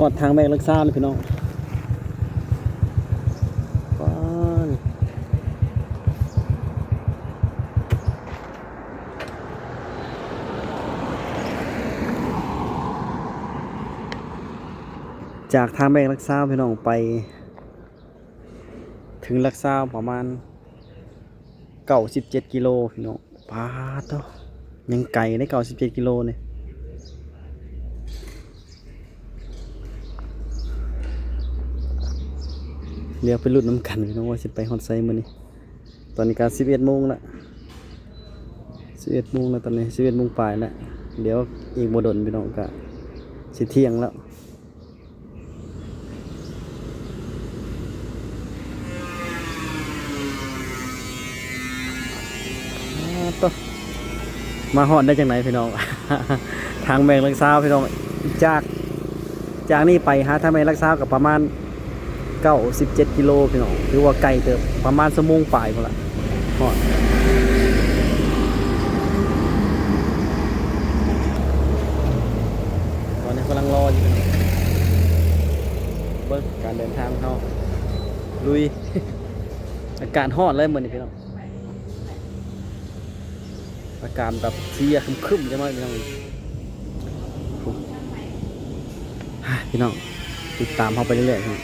อดทางแบกรักษาเลยพี่น้องป้อนจากทางแบกรักษาพี่น้องไป ถึงลักษาประมาณ97 กิโลพี่น้องปาดเนาะยังไกลได้97 กิโลเนี่ยเดี๋ยวไปลุ้นน้ำกันพี่น้องว่าสิไปฮอดไซมื้อนี้ตอนนี้ก็11 โมงละ11 โมงแล้วตอนนี้11 โมงปลายแล้วเดี๋ยวอีกบ่ดนพี่น้องก็สิเที่ยงแล้วต่อมาฮอดได้จังไหนพี่น้อง ทางแบ่งรักษาพี่น้องจากนี่ไปหาทางแบ่งรักษากับประมาณ97 กิโลพี่น้องถือว่าไกลเติบประมาณ1 ชั่วโมงปลายพุ่นละฮอดตอนนี้กำลังรออยู่เบิ่งการเดินทางเขาลุย อากาศฮอดเลยมื้อนี้พี่น้องอากาศแบบเสียครึ้มๆจังเลยพี่น้องพี่น้องติดตามเขาไปเรื่อยๆครับ